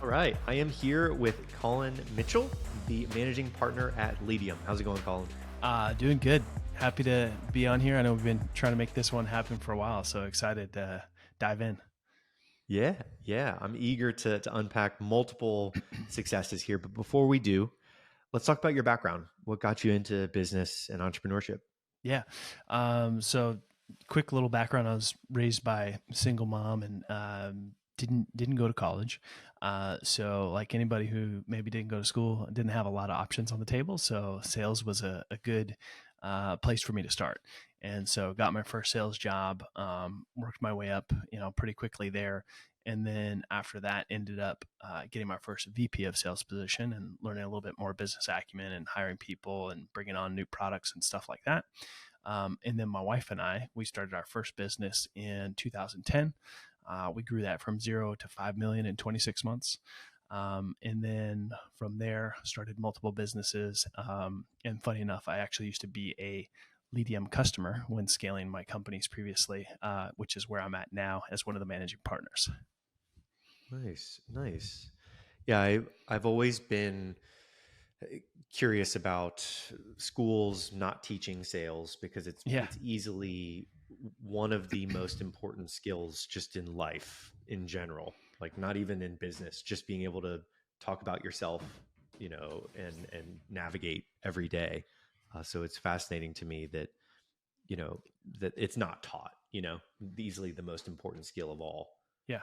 All right. I am here with Collin Mitchell, the managing partner at Leadium. How's it going, Collin? Doing good. Happy to be on here. I know we've been trying to make this one happen for a while, so excited to dive in. Yeah. I'm eager to unpack multiple successes here. But before we do, let's talk about your background. What got you into business and entrepreneurship? Yeah. So quick little background. I was raised by a single mom and didn't go to college. So like anybody who maybe didn't go to school, didn't have a lot of options on the table. So sales was a good place for me to start. And so got my first sales job, worked my way up, pretty quickly there. And then after that, ended up getting my first VP of sales position and learning a little bit more business acumen and hiring people and bringing on new products and stuff like that. And then my wife and I, we started our first business in 2010. We grew that from 0 to 5 million in 26 months. And then from there, started multiple businesses. And funny enough, I actually used to be a Leadium customer when scaling my companies previously, which is where I'm at now as one of the managing partners. Nice. Yeah, I've always been curious about schools not teaching sales because it's Yeah. it's easily one of the most important skills just in life in general, like not even in business, just being able to talk about yourself, and navigate every day. So it's fascinating to me that that it's not taught, easily the most important skill of all. Yeah.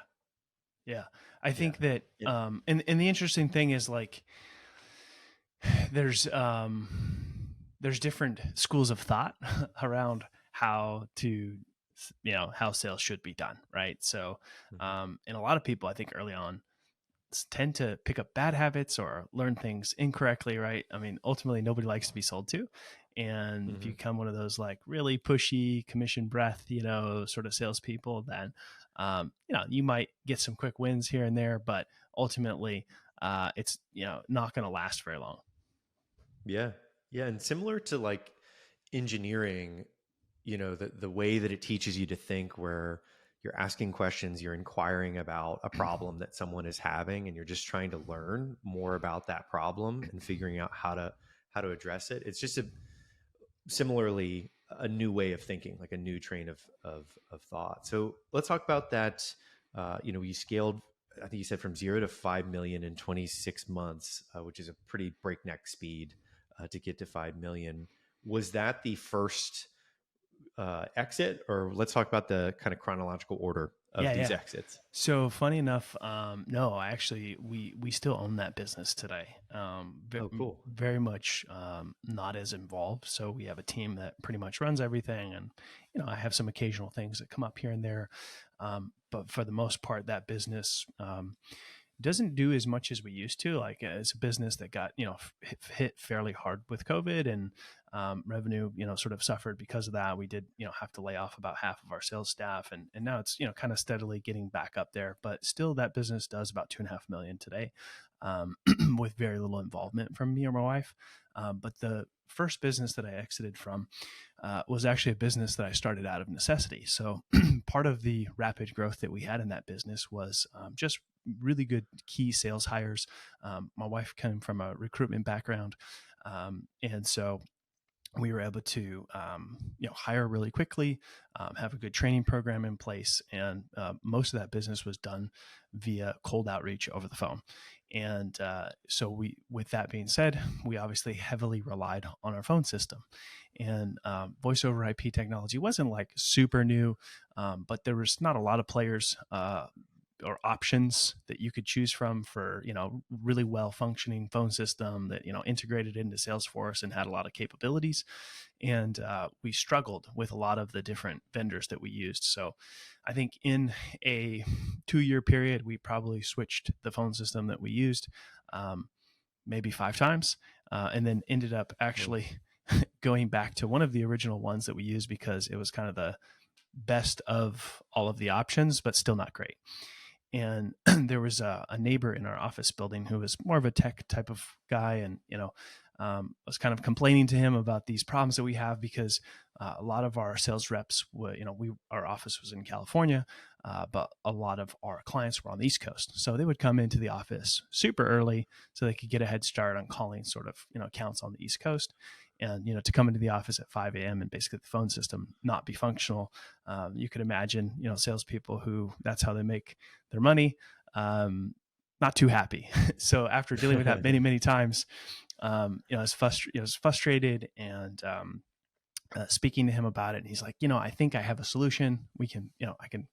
Yeah. I Yeah. think that, Yeah. and the interesting thing is like, there's, there's different schools of thought around how to, how sales should be done. Right. So, Mhm. and a lot of people, I think early on tend to pick up bad habits or learn things incorrectly. Right. I mean, ultimately nobody likes to be sold to. And if you Mhm. become one of those like really pushy commission breath, sort of salespeople, then, you might get some quick wins here and there, but ultimately, it's, not going to last very long. Yeah. Yeah. And similar to like engineering, the way that it teaches you to think, where you're asking questions, you're inquiring about a problem that someone is having, and you're just trying to learn more about that problem and figuring out how to address it. It's just similarly a new way of thinking, like a new train of thought. So let's talk about that. You scaled, I think you said, from 0 to 5 million in 26 months, which is a pretty breakneck speed to get to 5 million. Was that the first exit, or let's talk about the kind of chronological order of Yeah, these yeah. exits? So funny enough, no, actually, we still own that business today. Oh, cool. Very much not as involved. So we have a team that pretty much runs everything, and I have some occasional things that come up here and there. But for the most part, that business doesn't do as much as we used to. Like it's a business that got hit fairly hard with COVID, and revenue sort of suffered because of that. We did have to lay off about half of our sales staff, and now it's kind of steadily getting back up there. But still, that business does about 2.5 million today, with very little involvement from me or my wife. But the first business that I exited from was actually a business that I started out of necessity. So part of the rapid growth that we had in that business was just really good key sales hires. My wife came from a recruitment background, and so we were able to hire really quickly, have a good training program in place, and most of that business was done via cold outreach over the phone. And so with that being said, we obviously heavily relied on our phone system, and voice over IP technology wasn't like super new, but there was not a lot of players or options that you could choose from for really well functioning phone system that integrated into Salesforce and had a lot of capabilities. And we struggled with a lot of the different vendors that we used. So I think in a 2-year period, we probably switched the phone system that we used maybe 5 times, and then ended up actually going back to one of the original ones that we used because it was kind of the best of all of the options, but still not great. And there was a neighbor in our office building who was more of a tech type of guy, and was kind of complaining to him about these problems that we have because a lot of our sales reps our office was in California, but a lot of our clients were on the East Coast. So they would come into the office super early so they could get a head start on calling sort of, accounts on the East Coast. And, to come into the office at 5 a.m. and basically the phone system not be functional. You could imagine, salespeople who that's how they make their money. Not too happy. So after dealing with that many, many times, I was frustrated and, speaking to him about it. And he's like, I think I have a solution. We can, I can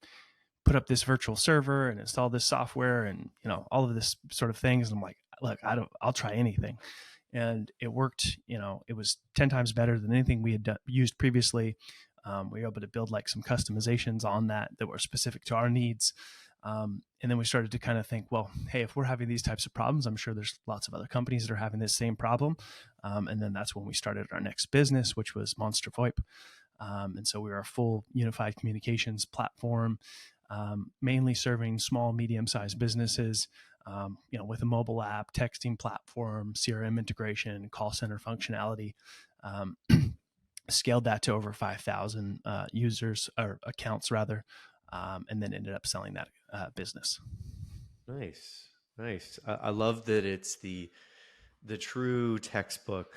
put up this virtual server and install this software and, all of this sort of things. And I'm like, look, I'll try anything. And it worked. It was 10 times better than anything we had used previously. We were able to build like some customizations on that were specific to our needs. And then we started to kind of think, well, hey, if we're having these types of problems, I'm sure there's lots of other companies that are having this same problem. And then that's when we started our next business, which was Monster VoIP. And so we were a full unified communications platform, mainly serving small, medium-sized businesses, with a mobile app, texting platform, CRM integration, call center functionality. Scaled that to over 5,000 users or accounts rather, and then ended up selling that business. Nice, nice. I love that it's the true textbook.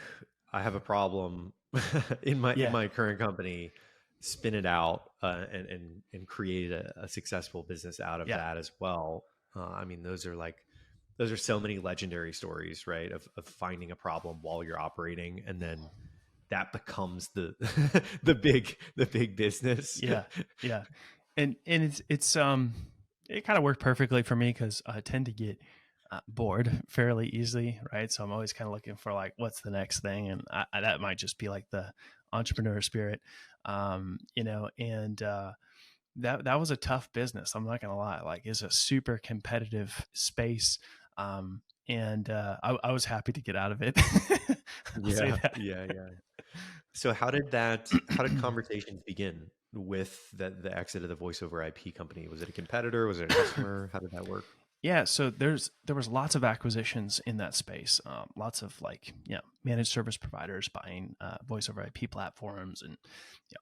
I have a problem in Yeah, my current company. Spin it out and create a successful business out of yeah, that as well. I mean, those are so many legendary stories, right? Of finding a problem while you're operating, and then that becomes the the big business. yeah, yeah. And it kind of worked perfectly for me because I tend to get bored fairly easily, right? So I'm always kind of looking for like what's the next thing, and that might just be like the entrepreneur spirit, and that was a tough business. I'm not gonna lie, like it's a super competitive space. And I was happy to get out of it. I'll say Yeah, that. yeah, yeah. So how did conversations begin with the exit of the voice over IP company? Was it a competitor? Was it a customer? How did that work? Yeah, so there was lots of acquisitions in that space. Lots of like managed service providers buying voice over IP platforms, and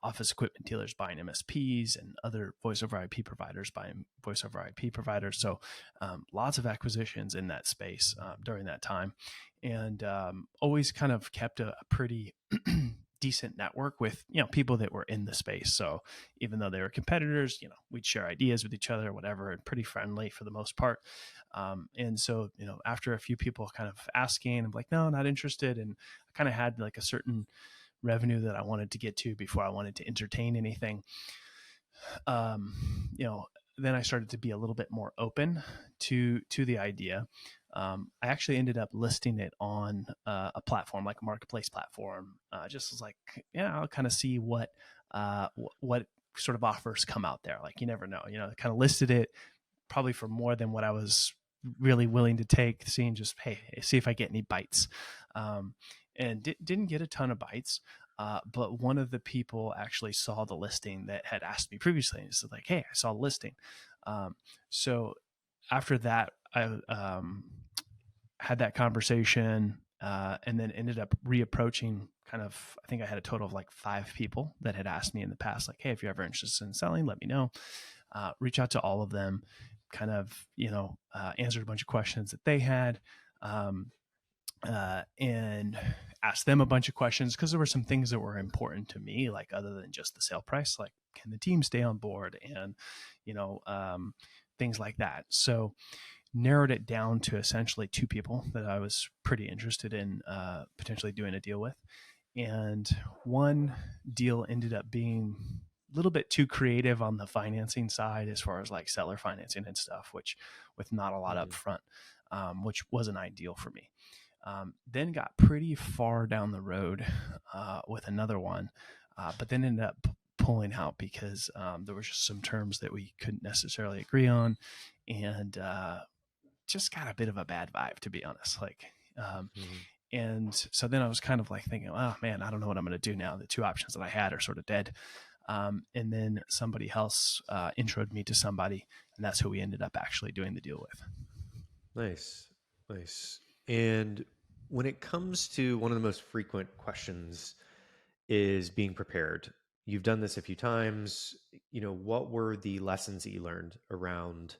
office equipment dealers buying MSPs, and other voice over IP providers buying voice over IP providers. So lots of acquisitions in that space during that time, and always kind of kept a pretty decent network with people that were in the space. So even though they were competitors, we'd share ideas with each other, whatever, and pretty friendly for the most part. And so after a few people kind of asking, I'm like, no, not interested. And I kind of had like a certain revenue that I wanted to get to before I wanted to entertain anything. um, you know, then I started to be a little bit more open to the idea. I actually ended up listing it on a platform like a marketplace platform. Just was like, I'll kind of see what sort of offers come out there. Like you never know. Kind of listed it probably for more than what I was really willing to take. Seeing just hey, see if I get any bites, and didn't get a ton of bites. But one of the people actually saw the listing that had asked me previously, and said like, "Hey, I saw the listing." So after that, I had that conversation, and then ended up reapproaching. Kind of, I think I had a total of like 5 people that had asked me in the past, like, "Hey, if you're ever interested in selling, let me know." Reach out to all of them. Kind of, answered a bunch of questions that they had. Um, and asked them a bunch of questions because there were some things that were important to me, like other than just the sale price, like can the team stay on board, and things like that. So narrowed it down to essentially 2 people that I was pretty interested in potentially doing a deal with, and one deal ended up being a little bit too creative on the financing side as far as like seller financing and stuff, which with not a lot up Mhm. front, which wasn't ideal for me. Then got pretty far down the road with another one, but then ended up pulling out because there was just some terms that we couldn't necessarily agree on, and just got a bit of a bad vibe, to be honest. Like, Mhm. and so then I was kind of like thinking, oh man, I don't know what I'm going to do now. The 2 options that I had are sort of dead. And then somebody else introed me to somebody, and that's who we ended up actually doing the deal with. Nice, nice. And when it comes to one of the most frequent questions is being prepared. You've done this a few times. what were the lessons that you learned around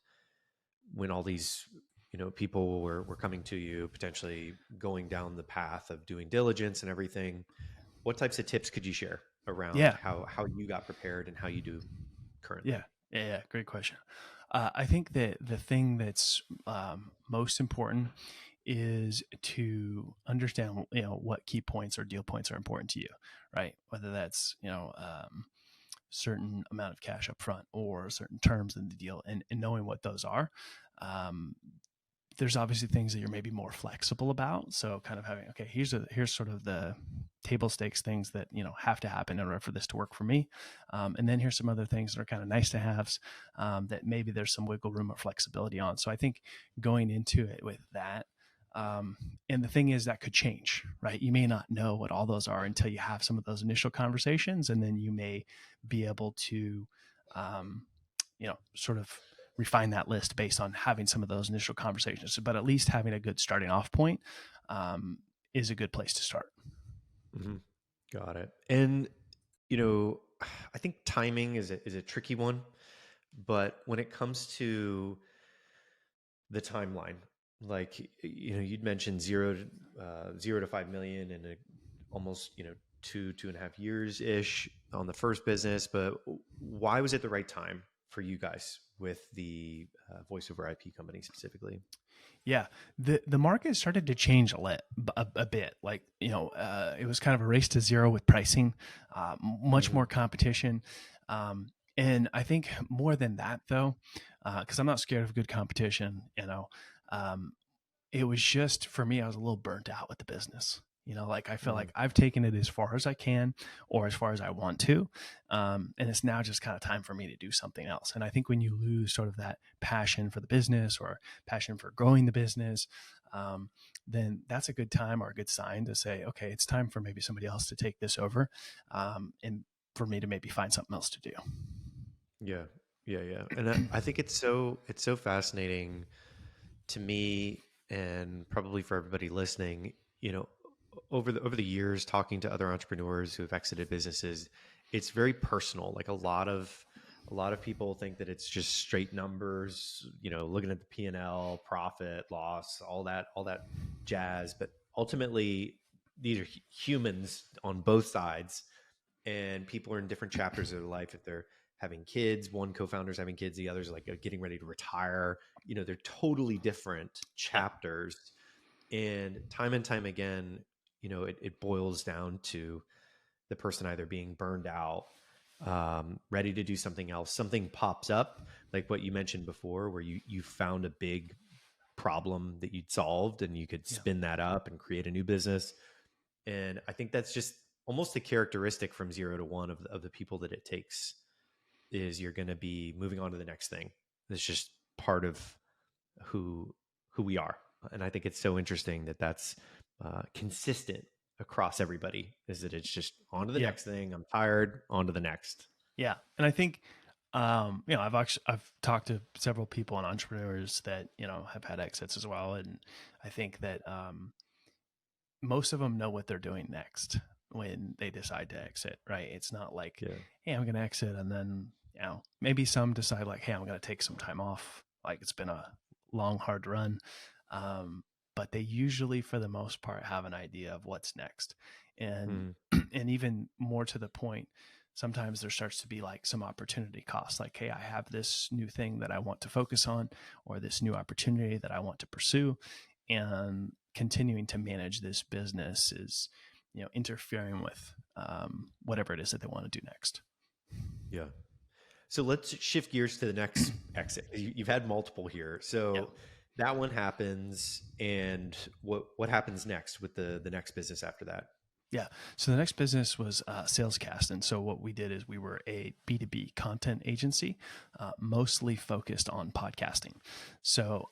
when all these, people were coming to you, potentially going down the path of doing diligence and everything? What types of tips could you share around Yeah. how you got prepared and how you do Yeah. currently? Yeah. Great question. I think that the thing that's most important is to understand, what key points or deal points are important to you, right? Whether that's, certain amount of cash up front or certain terms in the deal, and knowing what those are. Um, there's obviously things that you're maybe more flexible about. So kind of having, okay, here's sort of the table stakes things that, have to happen in order for this to work for me. And then here's some other things that are kind of nice to haves, that maybe there's some wiggle room or flexibility on. So I think going into it with that, and the thing is that could change, right? You may not know what all those are until you have some of those initial conversations, and then you may be able to, sort of refine that list based on having some of those initial conversations. But at least having a good starting off point is a good place to start. Hmm. Got it. And you know, I think timing is a tricky one, but when it comes to the timeline, like you'd mentioned 0 to 5 million in almost 2.5 years ish on the first business, but why was it the right time for you guys with the voice over IP company specifically? Yeah, the market started to change a bit. Like, it was kind of a race to zero with pricing, much Hmm. more competition, and I think more than that though, because I'm not scared of good competition. Um, it was just for me, I was a little burnt out with the business. Like I feel Hmm. like I've taken it as far as I can or as far as I want to. And it's now just kind of time for me to do something else. And I think when you lose sort of that passion for the business or passion for growing the business, then that's a good time or a good sign to say, okay, it's time for maybe somebody else to take this over, and for me to maybe find something else to do. Yeah, yeah. And I think it's so fascinating to me, and probably for everybody listening, over the years talking to other entrepreneurs who have exited businesses, it's very personal. Like a lot of people think that it's just straight numbers, looking at the P&L, profit, loss, all that jazz, but ultimately these are humans on both sides, and people are in different chapters of their life. If they're having kids, one co-founder's having kids, the other's like getting ready to retire. They're totally different Yeah. chapters. And time again, it boils down to the person either being burned out, ready to do something else. Something pops up, like what you mentioned before, where you found a big problem that you'd solved and you could Yeah. spin that up and create a new business. And I think that's just almost a characteristic from 0 to 1 of the people that it takes, is you're going to be moving on to the next thing. It's just part of who who we are. And I think it's so interesting that that's consistent across everybody, is that it's just on to the Yeah. next thing. I'm tired, on to the next. Yeah, and I think, I've talked to several people and entrepreneurs that have had exits as well, and I think that most of them know what they're doing next when they decide to exit. Right? It's not like, Yeah. hey, I'm going to exit, and then maybe some decide like, hey, I'm going to take some time off. Like it's been a long, hard run, um, but they usually, for the most part, have an idea of what's next, and Mm. and even more to the point, sometimes there starts to be like some opportunity cost, like, hey, I have this new thing that I want to focus on, or this new opportunity that I want to pursue, and continuing to manage this business is interfering with whatever it is that they want to do next. Yeah. So let's shift gears to the next exit. You've had multiple here. Yeah. So that one happens, and what happens next with the next business after that? Yeah. So the next business was Salescast. And so what we did is we were a B2B content agency, mostly focused on podcasting. So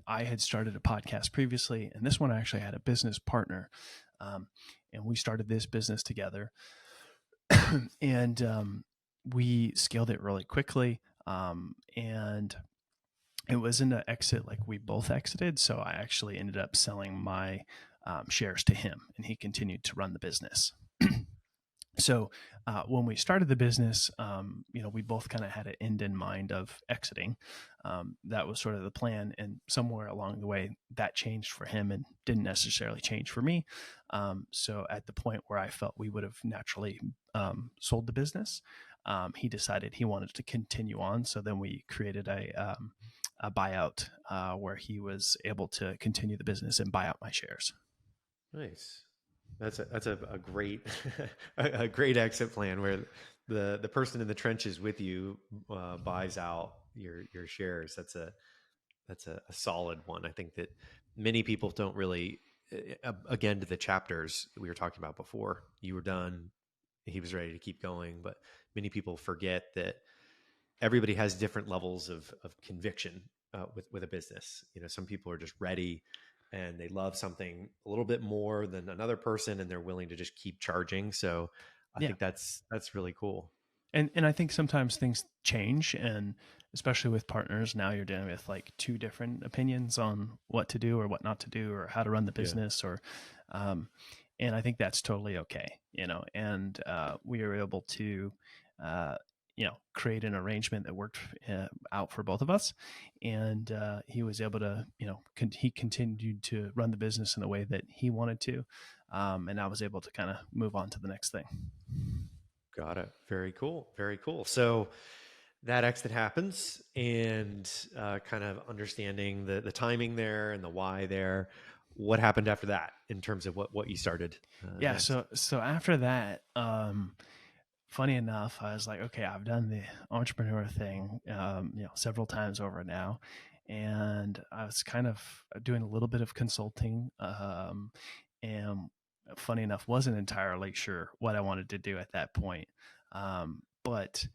I had started a podcast previously, and this one I actually had a business partner. Um, and we started this business together. And we scaled it really quickly. And it wasn't an exit like we both exited. So I actually ended up selling my shares to him, and he continued to run the business. So when we started the business, we both kind of had an end in mind of exiting. That was sort of the plan, and somewhere along the way, that changed for him and didn't necessarily change for me. So at the point where I felt we would have naturally sold the business, he decided he wanted to continue on. So then we created a buyout where he was able to continue the business and buy out my shares. Nice. That's a great a great exit plan where the person in the trenches with you buys out your shares. That's a solid one. I think that many people don't really, again, to the chapters we were talking about before, you were done, he was ready to keep going, but many people forget that everybody has different levels of conviction with a business. Some people are just ready and they love something a little bit more than another person, and they're willing to just keep charging. So I Yeah. think that's really cool. And I think sometimes things change, and especially with partners, now you're dealing with like two different opinions on what to do or what not to do or how to run the Yeah. business or um, and I think that's totally okay, and we were able to uh, create an arrangement that worked out for both of us, and he was able to he continued to run the business in the way that he wanted to, and I was able to kind of move on to the next thing. Got it. Very cool. Very cool. So that exit happens, and kind of understanding the timing there and the why there. What happened after that in terms of what you started Yeah, next? so after that, funny enough, I was like, okay, I've done the entrepreneur thing, several times over now, and I was kind of doing a little bit of consulting, and funny enough, wasn't entirely sure what I wanted to do at that point, but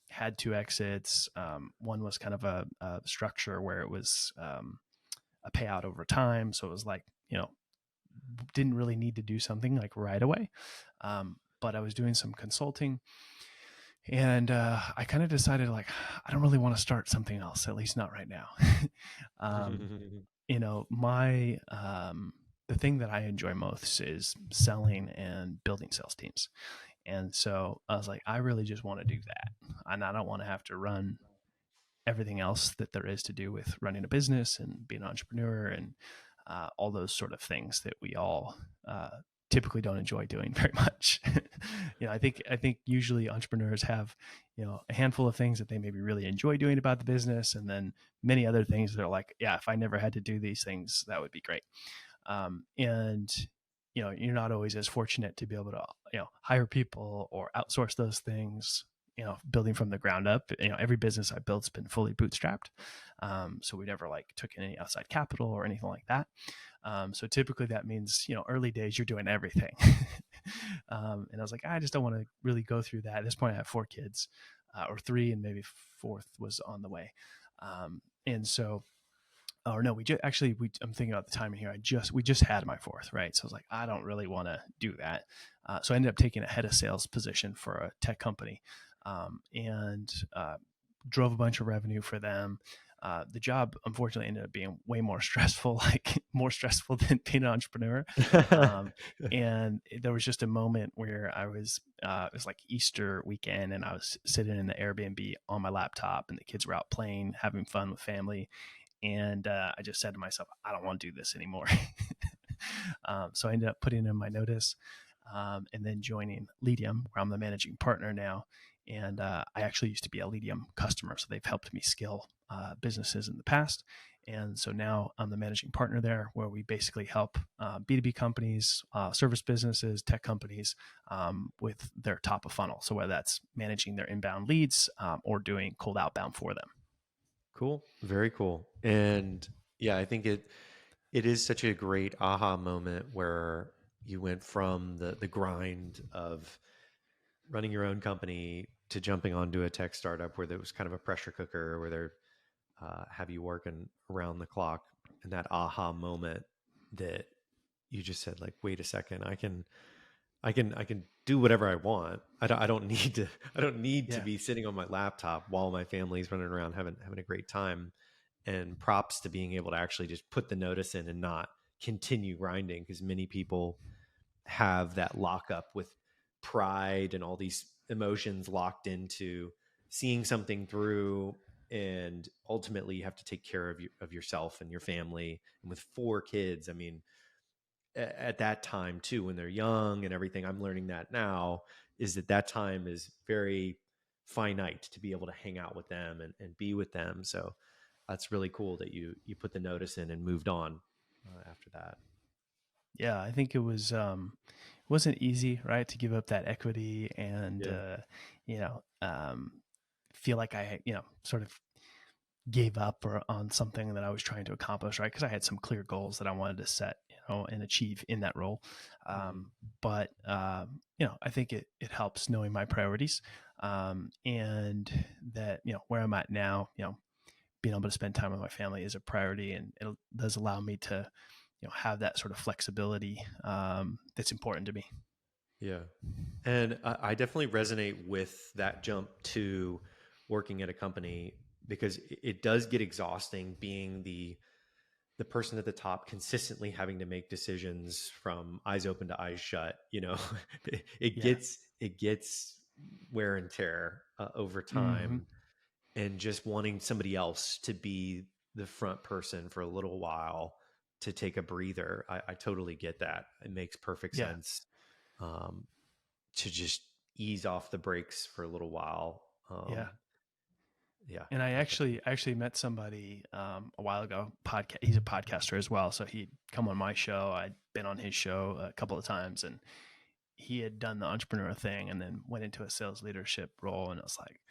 had two exits. One was kind of a structure where it was a payout over time, so it was like didn't really need to do something like right away. But I was doing some consulting, and I kind of decided like I don't really want to start something else, at least not right now. um, my the thing that I enjoy most is selling and building sales teams. And so I was like, I really just want to do that. And I don't want to have to run everything else that there is to do with running a business and being an entrepreneur and all those sort of things that we all typically don't enjoy doing very much. I think usually entrepreneurs have a handful of things that they maybe really enjoy doing about the business, and then many other things that are like, yeah, if I never had to do these things, that would be great. And you're not always as fortunate to be able to hire people or outsource those things, building from the ground up. Every business I built's been fully bootstrapped, so we never like took in any outside capital or anything like that. So typically that means early days you're doing everything. And I was like, I just don't want to really go through that. At this point I have 4 kids, or 3, and maybe fourth was on the way. And so, or no, I'm thinking about the timing here. We just had my fourth, right? So I was like, I don't really want to do that. So I ended up taking a head of sales position for a tech company, and drove a bunch of revenue for them. The job unfortunately ended up being way more stressful, like more stressful than being an entrepreneur. Um, and there was just a moment where it was like Easter weekend, and I was sitting in the Airbnb on my laptop, and the kids were out playing, having fun with family. And I just said to myself, I don't want to do this anymore. So I ended up putting in my notice, and then joining Leadium, where I'm the managing partner now. And I actually used to be a Leadium customer, so they've helped me scale businesses in the past. And so now I'm the managing partner there, where we basically help B2B companies, service businesses, tech companies with their top of funnel. So whether that's managing their inbound leads or doing cold outbound for them. Cool. Very cool. And yeah, I think it is such a great aha moment where you went from the grind of running your own company to jumping onto a tech startup where there was kind of a pressure cooker where they're have you working around the clock, and that aha moment that you just said like, wait a second, I can do whatever I want. I don't need to I don't need to Yeah. be sitting on my laptop while my family's running around having a great time. And props to being able to actually just put the notice in and not continue grinding, because many people have that lockup with pride and all these emotions locked into seeing something through. And ultimately you have to take care of yourself and your family. And with 4 kids, I mean, at that time too, when they're young and everything, I'm learning that now, is that time is very finite to be able to hang out with them and be with them. So that's really cool that you put the notice in and moved on after that. Yeah, I think wasn't easy, right, to give up that equity and Yeah. you know, feel like I, sort of gave up or on something that I was trying to accomplish, right? Because I had some clear goals that I wanted to set, and achieve in that role. Mm-hmm. But I think it helps knowing my priorities, and that where I'm at now, being able to spend time with my family is a priority, and it does allow me to have that sort of flexibility that's important to me. Yeah. And I definitely resonate with that jump to working at a company, because it does get exhausting being the person at the top, consistently having to make decisions from eyes open to eyes shut. Yeah. It gets wear and tear over Hmm. time, and just wanting somebody else to be the front person for a little while to take a breather. I totally get that. It makes perfect Yeah. sense. Um, to just ease off the brakes for a little while. Yeah. Yeah, And I I definitely. actually met somebody a while ago. Podcast. He's a podcaster as well, so he'd come on my show. I'd been on his show a couple of times, and he had done the entrepreneur thing, and then went into a sales leadership role. And it was like,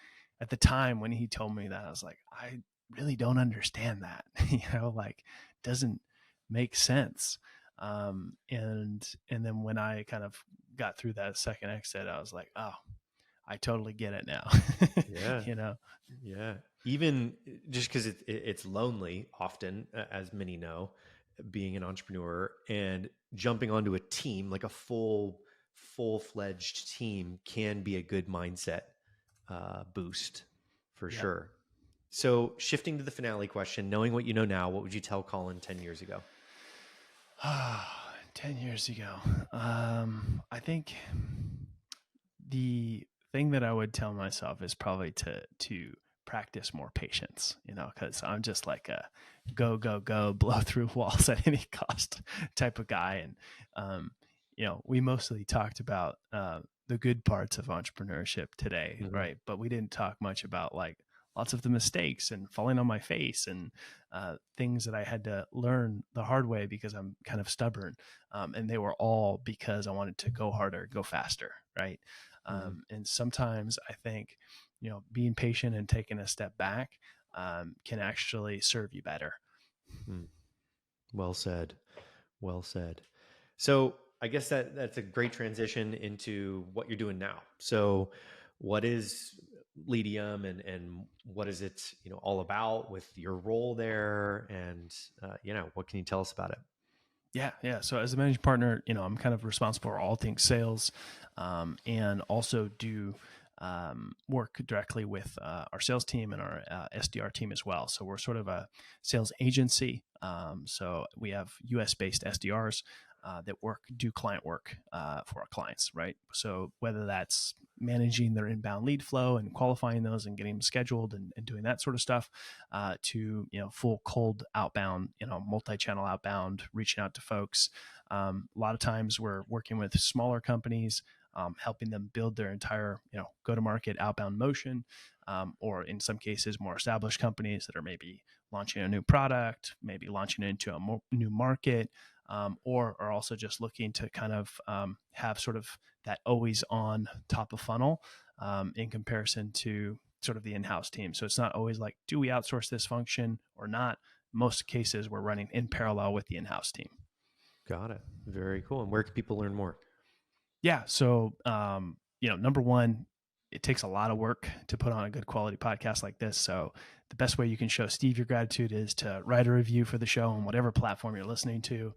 at the time when he told me that, I was like, I really don't understand that. Like, doesn't make sense. And then when I kind of got through that second exit, I was like, oh, I totally get it now. Yeah, you know, yeah. Even just because it's lonely, often, as many know, being an entrepreneur and jumping onto a team, like a full-fledged team, can be a good mindset boost for Yep. sure. So, shifting to the finale question, knowing what you know now, what would you tell Colin 10 years ago? 10 years ago. I think the thing that I would tell myself is probably to practice more patience, because I'm just like a go, go, go, blow through walls at any cost type of guy. And, we mostly talked about the good parts of entrepreneurship today, Mm-hmm. right? But we didn't talk much about like lots of the mistakes and falling on my face and things that I had to learn the hard way because I'm kind of stubborn. And they were all because I wanted to go harder, go faster, right? Mm-hmm. And sometimes I think, being patient and taking a step back can actually serve you better. Mm. Well said. Well said. So I guess that's a great transition into what you're doing now. So what is Leadium, and what is it, all about with your role there? And, what can you tell us about it? Yeah, yeah. So as a managing partner, I'm kind of responsible for all things sales, and also do work directly with our sales team and our SDR team as well. So we're sort of a sales agency. So we have US based SDRs that do client work for our clients, right? So whether that's managing their inbound lead flow and qualifying those and getting them scheduled and doing that sort of stuff, to full cold outbound, multi-channel outbound, reaching out to folks. A lot of times we're working with smaller companies, helping them build their entire go-to-market outbound motion, or in some cases more established companies that are maybe launching a new product, maybe launching into a new market, or are also just looking to kind of have sort of that always on top of funnel, in comparison to sort of the in-house team. So it's not always like, do we outsource this function or not? Most cases we're running in parallel with the in-house team. Got it. Very cool. And where can people learn more? Yeah. So, number one, it takes a lot of work to put on a good quality podcast like this. So the best way you can show Steve your gratitude is to write a review for the show on whatever platform you're listening to.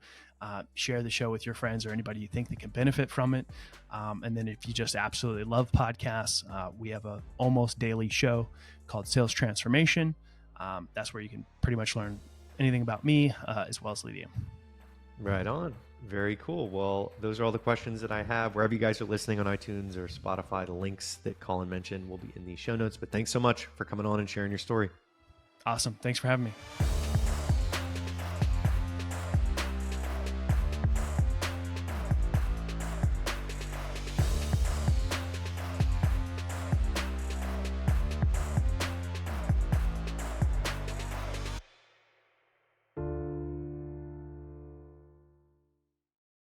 Share the show with your friends or anybody you think that can benefit from it. And then if you just absolutely love podcasts, we have a almost daily show called Sales Transformation. That's where you can pretty much learn anything about me, as well as Leadium. Right on. Very cool. Well, those are all the questions that I have. Wherever you guys are listening on iTunes or Spotify, the links that Collin mentioned will be in the show notes. But thanks so much for coming on and sharing your story. Awesome. Thanks for having me.